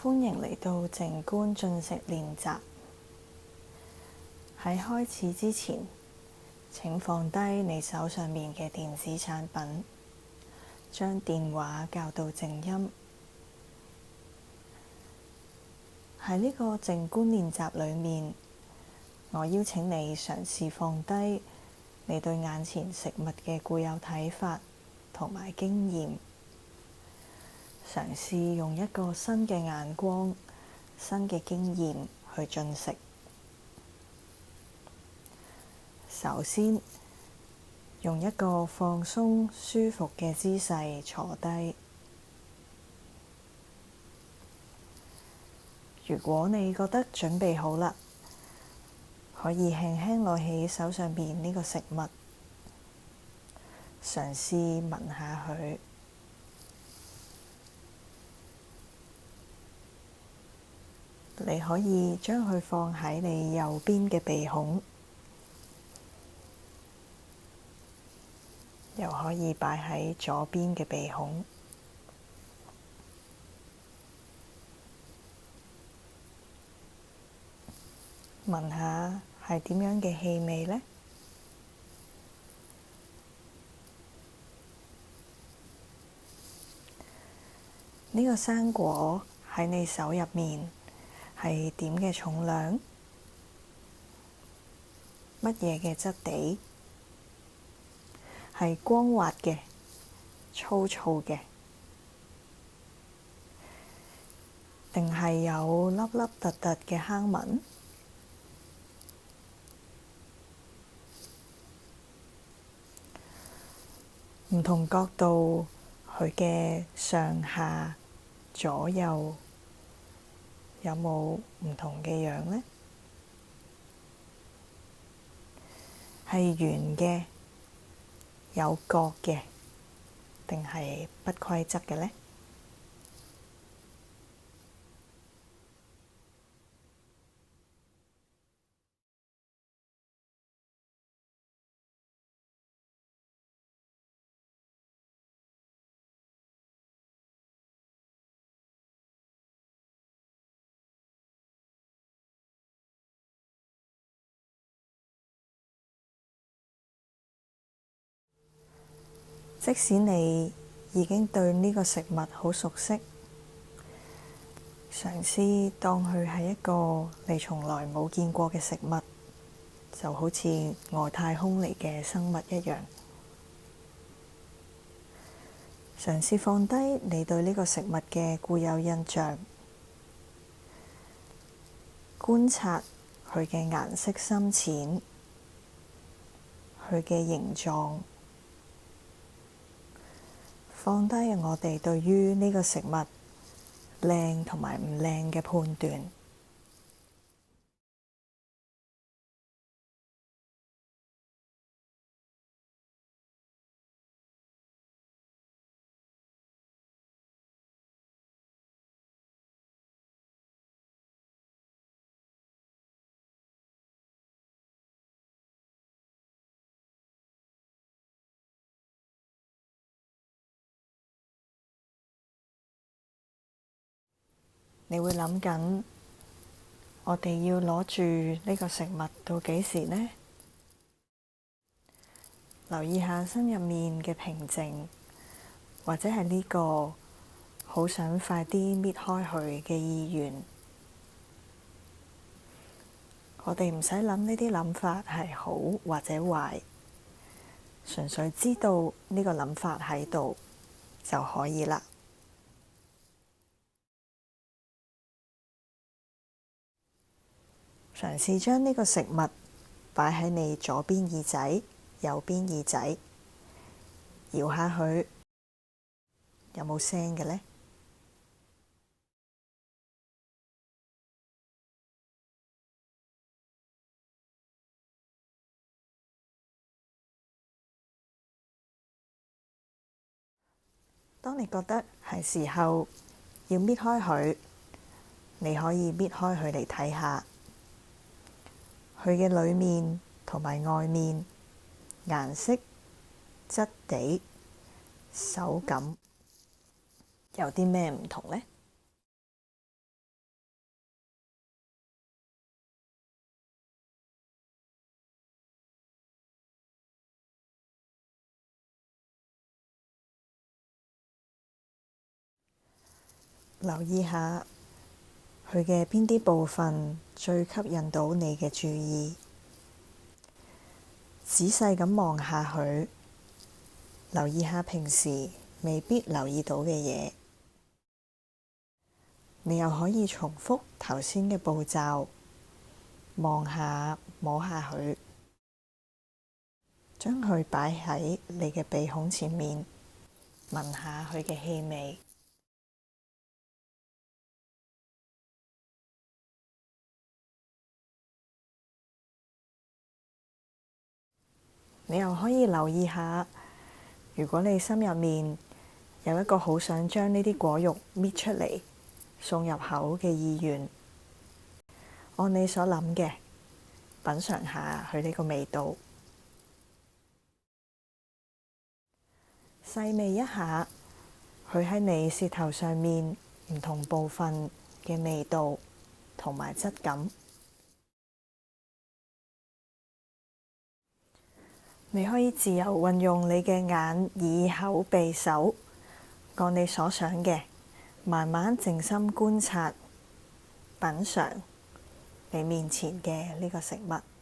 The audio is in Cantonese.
歡迎嚟到靜觀進食練習。喺開始之前，請放低你手上面嘅電子產品，將電話校到靜音。喺呢個靜觀練習裏面，我邀請你嘗試放低你對眼前食物嘅固有睇法同埋經驗，嘗試用一個新嘅眼光、新嘅經驗去進食。首先，用一個放鬆、舒服嘅姿勢坐低。如果你覺得準備好啦，可以輕輕攞起手上邊呢個食物，嘗試聞下佢。你可以將佢放喺你右邊嘅鼻孔，又可以擺喺左邊嘅鼻孔。聞下係點樣嘅氣味呢？呢個生果喺你手入面係點嘅重量？乜嘢嘅質地？係光滑嘅、粗糙嘅，定係有粒粒突突嘅坑紋？唔同角度，佢嘅上下左右有冇唔同嘅樣呢？係圓嘅、有角嘅，定係不規則嘅呢？即使你已經對呢個食物好熟悉，嘗試當佢係一個你從來冇見過嘅食物，就好似外太空嚟嘅生物一樣。嘗試放低你對呢個食物嘅固有印象，觀察佢嘅顏色深淺，佢嘅形狀。放低我哋對於呢個食物靚同埋唔靚嘅判斷。你會諗緊，我哋要攞住呢個食物到幾時呢？留意下心入面嘅平靜，或者係呢個好想快啲搣開佢嘅意願。我哋唔使諗呢啲諗法係好或者壞，純粹知道呢個諗法喺度就可以啦。嘗試將呢個食物擺喺你左邊耳仔、右邊耳仔，搖下佢，有冇聲嘅呢？當你覺得係時候要搣開佢，你可以搣開佢嚟睇下，佢嘅裏面同埋外面顏色、質地、手感有啲咩唔同呢？留意下佢嘅邊啲部分最吸引到你嘅注意，仔細咁望下佢，留意下平時未必留意到嘅嘢。你又可以重複頭先嘅步驟，望下摸下佢，將佢擺喺你嘅鼻孔前面，聞下佢嘅氣味。你又可以留意下，如果你心入面有一個好想將呢啲果肉搣出嚟送入口嘅意願，按你所諗嘅品嚐下佢呢個味道，細味一下佢喺你舌頭上面唔同部分嘅味道同埋質感。你可以自由運用你嘅眼、耳、口、鼻、手，按你所想嘅，慢慢靜心觀察、品嚐你面前嘅呢個食物。